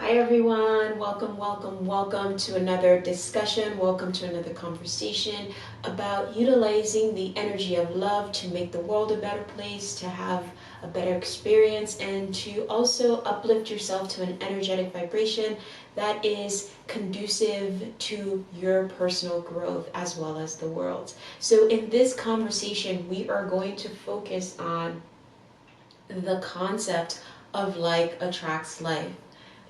Hi everyone, welcome to another discussion, welcome to another conversation about utilizing the energy of love to make the world a better place, to have a better experience, and to also uplift yourself to an energetic vibration that is conducive to your personal growth as well as the world. So in this conversation, we are going to focus on the concept of like attracts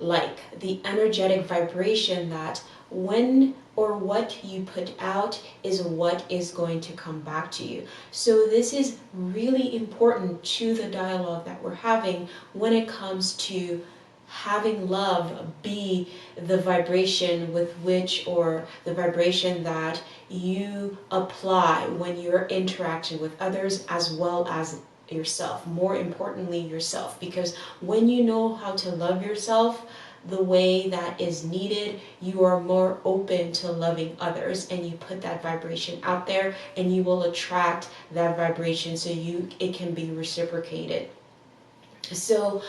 like the energetic vibration that when or what you put out is what is going to come back to you. So this is really important to the dialogue that we're having when it comes to having love be the vibration with which, or the vibration that you apply when you're interacting with others as well as yourself, more importantly yourself, because when you know how to love yourself the way that is needed, you are more open to loving others, and you put that vibration out there and you will attract that vibration so it can be reciprocated. So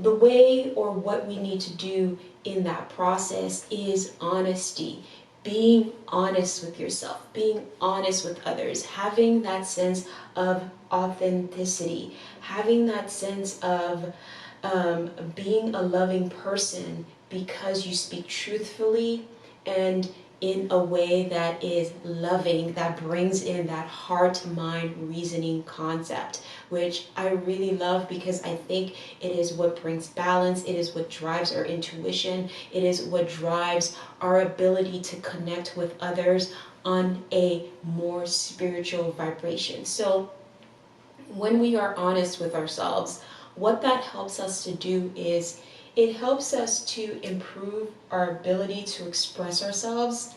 the way, or what we need to do in that process, is honesty. Being honest with yourself, being honest with others, having that sense of authenticity, having that sense of being a loving person because you speak truthfully and in a way that is loving, that brings in that heart-mind reasoning concept, which I really love because I think it is what brings balance, it is what drives our intuition, it is what drives our ability to connect with others on a more spiritual vibration. So when we are honest with ourselves, what that helps us to do is it helps us to improve our ability to express ourselves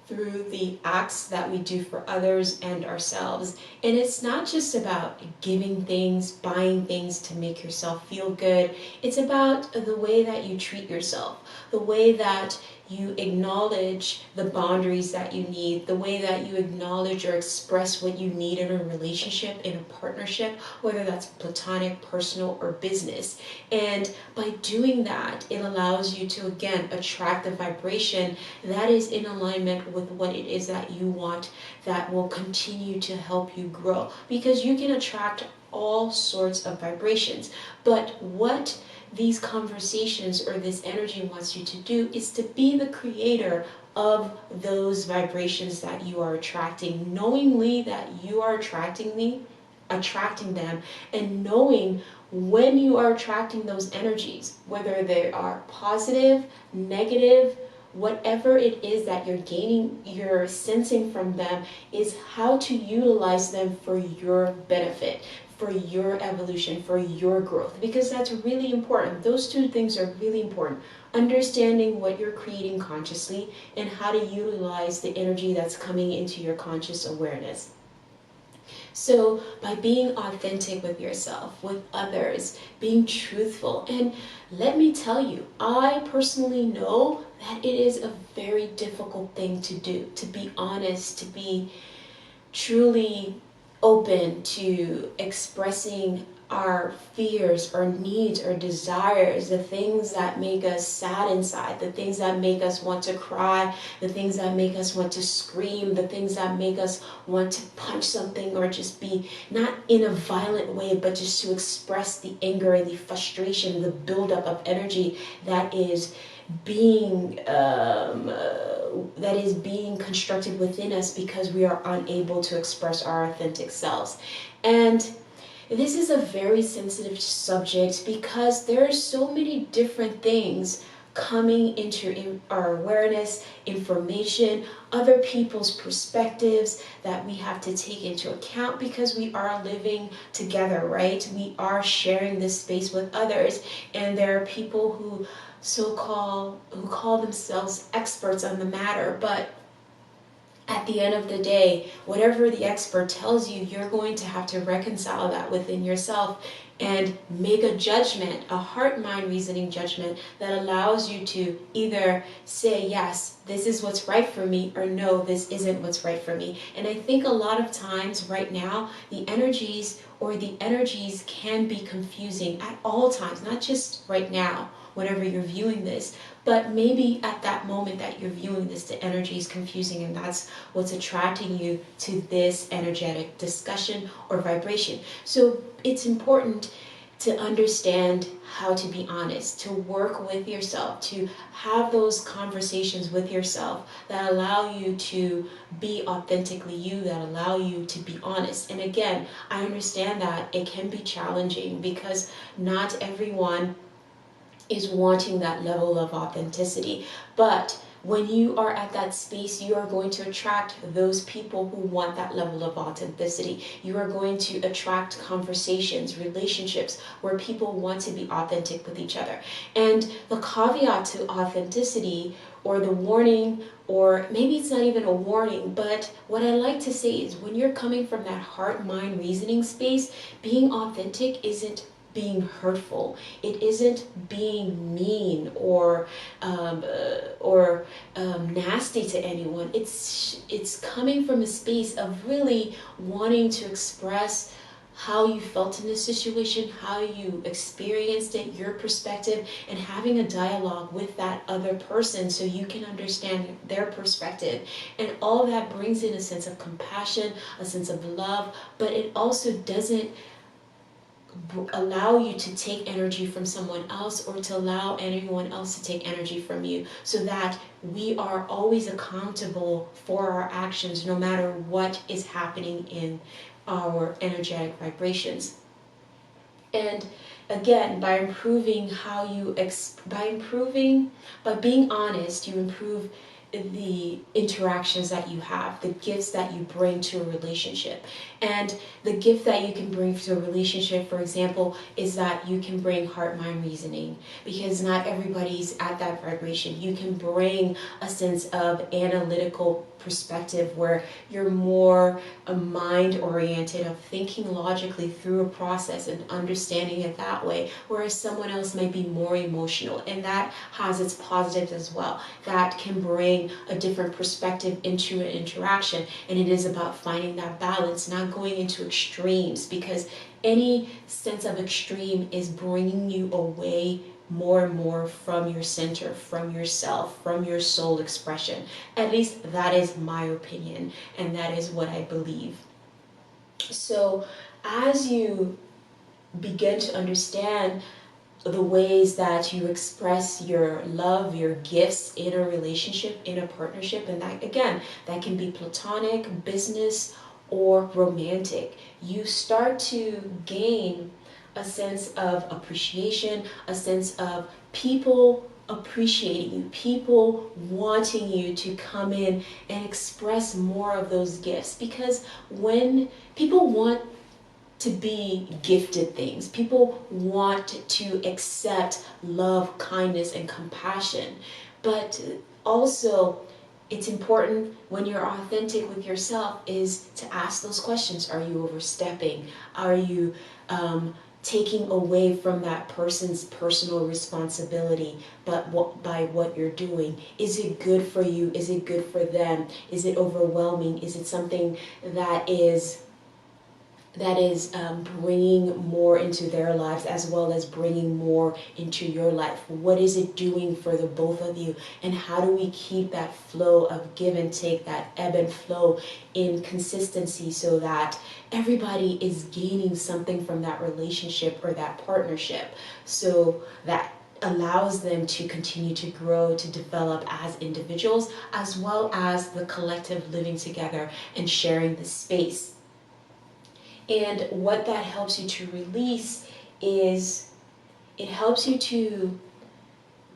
through the acts that we do for others and ourselves. And it's not just about giving things, buying things to make yourself feel good. It's about the way that you treat yourself, the way that you acknowledge the boundaries that you need, the way that you acknowledge or express what you need in a relationship, in a partnership, whether that's platonic, personal, or business. And by doing that, it allows you to, again, attract the vibration that is in alignment with what it is that you want, that will continue to help you grow. Because you can attract all sorts of vibrations, but what these conversations or this energy wants you to do is to be the creator of those vibrations that you are attracting, knowingly that you are attracting them, and knowing when you are attracting those energies, whether they are positive, negative, whatever it is that you're sensing from them, is how to utilize them for your benefit, for your evolution, for your growth, because that's really important. Those two things are really important. Understanding what you're creating consciously and how to utilize the energy that's coming into your conscious awareness. So by being authentic with yourself, with others, being truthful, and let me tell you, I personally know that it is a very difficult thing to do, to be honest, to be truly open to expressing our fears, our needs, our desires, the things that make us sad inside, the things that make us want to cry, the things that make us want to scream, the things that make us want to punch something, or just be, not in a violent way, but just to express the anger and the frustration, the buildup of energy that is being constructed within us because we are unable to express our authentic selves. And this is a very sensitive subject because there are so many different things coming into our awareness, information, other people's perspectives that we have to take into account, because we are living together, right? We are sharing this space with others, and there are people who call themselves experts on the matter, but at the end of the day, whatever the expert tells you, you're going to have to reconcile that within yourself and make a judgment, a heart-mind reasoning judgment that allows you to either say, yes, this is what's right for me, or no, this isn't what's right for me. And I think a lot of times right now, the energies can be confusing at all times, not just right now. whenever you're viewing this. But maybe at that moment that you're viewing this, the energy is confusing, and that's what's attracting you to this energetic discussion or vibration. So it's important to understand how to be honest, to work with yourself, to have those conversations with yourself that allow you to be authentically you, that allow you to be honest. And again, I understand that it can be challenging because not everyone is wanting that level of authenticity. But when you are at that space, you are going to attract those people who want that level of authenticity. You are going to attract conversations, relationships where people want to be authentic with each other. And the caveat to authenticity, or the warning, or maybe it's not even a warning, but what I like to say is when you're coming from that heart, mind, reasoning space, being authentic isn't being hurtful. It isn't being mean or nasty to anyone. It's coming from a space of really wanting to express how you felt in this situation, how you experienced it, your perspective, and having a dialogue with that other person so you can understand their perspective. And all that brings in a sense of compassion, a sense of love, but it also doesn't allow you to take energy from someone else or to allow anyone else to take energy from you, so that we are always accountable for our actions no matter what is happening in our energetic vibrations. And again, by improving how you by being honest, you improve the interactions that you have, the gifts that you bring to a relationship. And the gift that you can bring to a relationship, for example, is that you can bring heart, mind, reasoning, because not everybody's at that vibration. You can bring a sense of analytical perspective where you're more mind oriented, of thinking logically through a process and understanding it that way, whereas someone else might be more emotional, and that has its positives as well. That can bring a different perspective into an interaction, and it is about finding that balance, not going into extremes, because any sense of extreme is bringing you away more and more from your center, from yourself, from your soul expression. At least that is my opinion, and that is what I believe. So as you begin to understand the ways that you express your love, your gifts in a relationship, in a partnership, and that again, that can be platonic, business, or romantic, you start to gain a sense of appreciation, a sense of people appreciating you, people wanting you to come in and express more of those gifts. Because when people want to be gifted things, people want to accept love, kindness, and compassion. But also, it's important when you're authentic with yourself is to ask those questions. Are you overstepping? Are you taking away from that person's personal responsibility, but by what you're doing? Is it good for you? Is it good for them? Is it overwhelming? Is it something that is bringing more into their lives as well as bringing more into your life? What is it doing for the both of you? And how do we keep that flow of give and take, that ebb and flow in consistency, so that everybody is gaining something from that relationship or that partnership, so that allows them to continue to grow, to develop as individuals, as well as the collective living together and sharing the space. And what that helps you to release is, it helps you to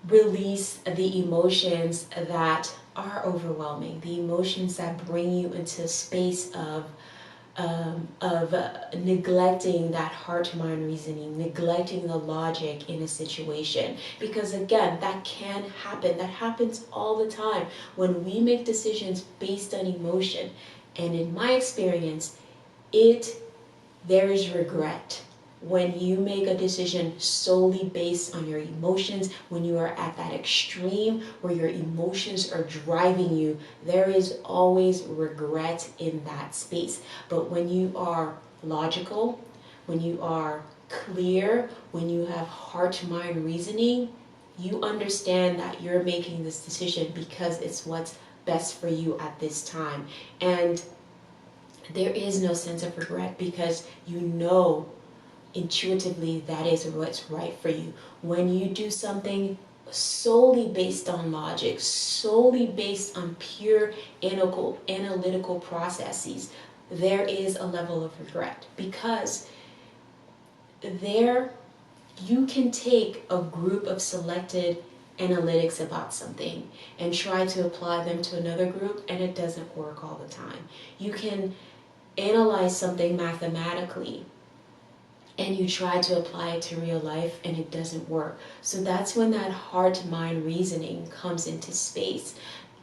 release the emotions that are overwhelming, the emotions that bring you into a space of neglecting that heart, mind, reasoning, neglecting the logic in a situation. Because again, that can happen. That happens all the time when we make decisions based on emotion. And in my experience, there is regret when you make a decision solely based on your emotions. When you are at that extreme where your emotions are driving you, there is always regret in that space. But when you are logical, when you are clear, when you have heart, mind, reasoning, You understand that you're making this decision because it's what's best for you at this time. And there is no sense of regret because you know intuitively that is what's right for you. When you do something solely based on logic, solely based on pure analytical processes, there is a level of regret because there you can take a group of selected analytics about something and try to apply them to another group, and it doesn't work all the time. You can analyze something mathematically and you try to apply it to real life and it doesn't work. So that's when that heart-mind reasoning comes into space.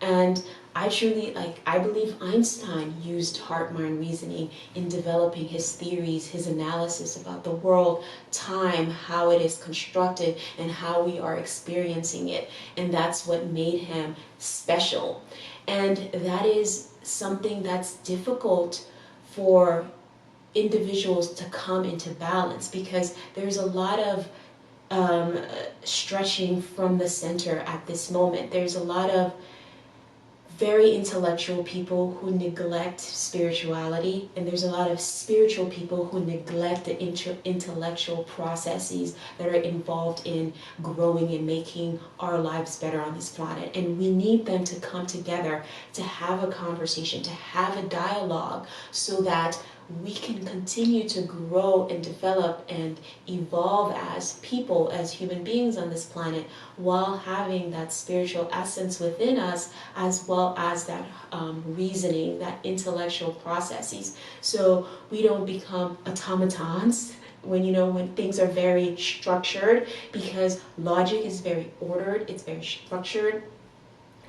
And I believe Einstein used heart-mind reasoning in developing his theories, his analysis about the world, time, how it is constructed, and how we are experiencing it. And that's what made him special. And that is something that's difficult for individuals to come into balance because there's a lot of stretching from the center at this moment. There's a lot of very intellectual people who neglect spirituality, and there's a lot of spiritual people who neglect the intellectual processes that are involved in growing and making our lives better on this planet. And we need them to come together to have a conversation, to have a dialogue, so that we can continue to grow and develop and evolve as people, as human beings on this planet, while having that spiritual essence within us, as well as that reasoning, that intellectual processes. So we don't become automatons when things are very structured, because logic is very ordered, it's very structured.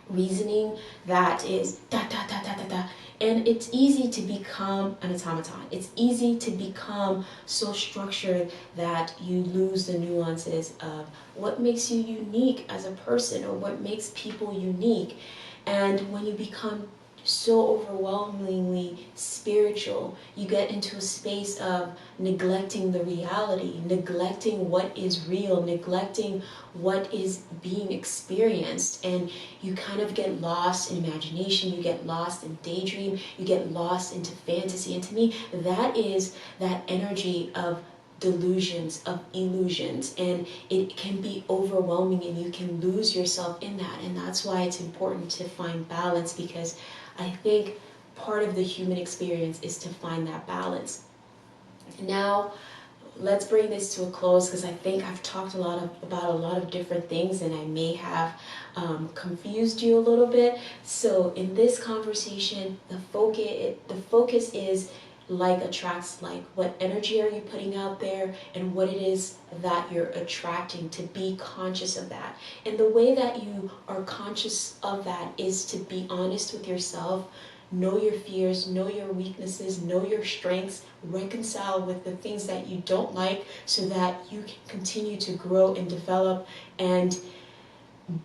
Reasoning that is da da da da da da. And it's easy to become an automaton. It's easy to become so structured that you lose the nuances of what makes you unique as a person or what makes people unique. And when you become so overwhelmingly spiritual, you get into a space of neglecting the reality, neglecting what is real, neglecting what is being experienced, and you kind of get lost in imagination, you get lost in daydream, you get lost into fantasy. And to me, that is that energy of delusions, of illusions, and it can be overwhelming and you can lose yourself in that. And that's why it's important to find balance, because I think part of the human experience is to find that balance. Now, let's bring this to a close, because I think I've talked about a lot of different things and I may have confused you a little bit. So in this conversation, the focus is like attracts like. What energy are you putting out there, and what it is that you're attracting? To be conscious of that. And the way that you are conscious of that is to be honest with yourself. Know your fears, know your weaknesses, know your strengths, reconcile with the things that you don't like, so that you can continue to grow and develop and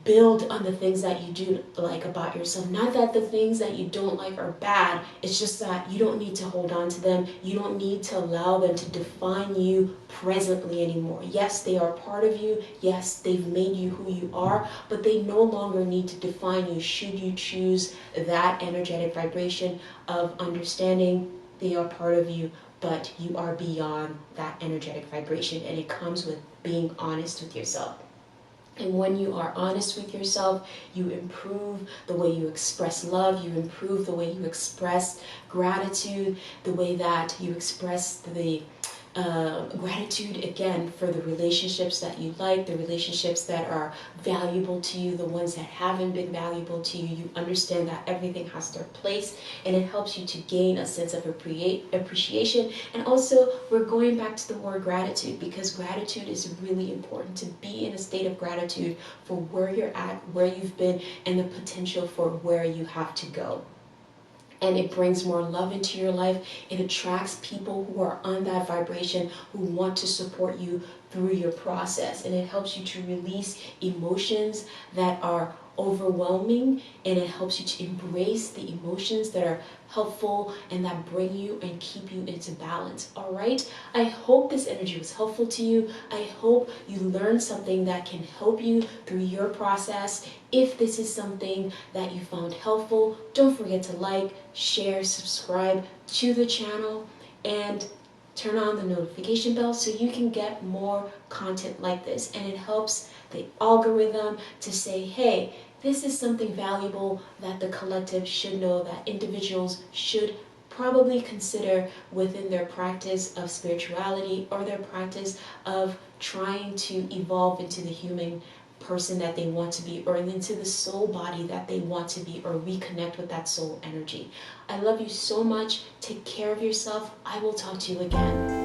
build on the things that you do like about yourself. Not that the things that you don't like are bad, it's just that you don't need to hold on to them. You don't need to allow them to define you presently anymore. Yes, they are part of you. Yes, they've made you who you are, but they no longer need to define you should you choose that energetic vibration of understanding they are part of you, but you are beyond that energetic vibration, and it comes with being honest with yourself. And when you are honest with yourself, you improve the way you express love, you improve the way you express gratitude, the way that you express the gratitude, again, for the relationships that you like, the relationships that are valuable to you, the ones that haven't been valuable to you. You understand that everything has their place, and it helps you to gain a sense of appreciation. And also, we're going back to the word gratitude, because gratitude is really important. To be in a state of gratitude for where you're at, where you've been, and the potential for where you have to go. And it brings more love into your life. It attracts people who are on that vibration, who want to support you through your process. And it helps you to release emotions that are overwhelming, and it helps you to embrace the emotions that are helpful and that bring you and keep you into balance. All right, I hope this energy was helpful to you. I hope you learned something that can help you through your process. If this is something that you found helpful, don't forget to like, share, subscribe to the channel, and turn on the notification bell so you can get more content like this. And it helps the algorithm to say, hey, this is something valuable that the collective should know, that individuals should probably consider within their practice of spirituality or their practice of trying to evolve into the human person that they want to be, or into the soul body that they want to be, or reconnect with that soul energy. I love you so much. Take care of yourself. I will talk to you again.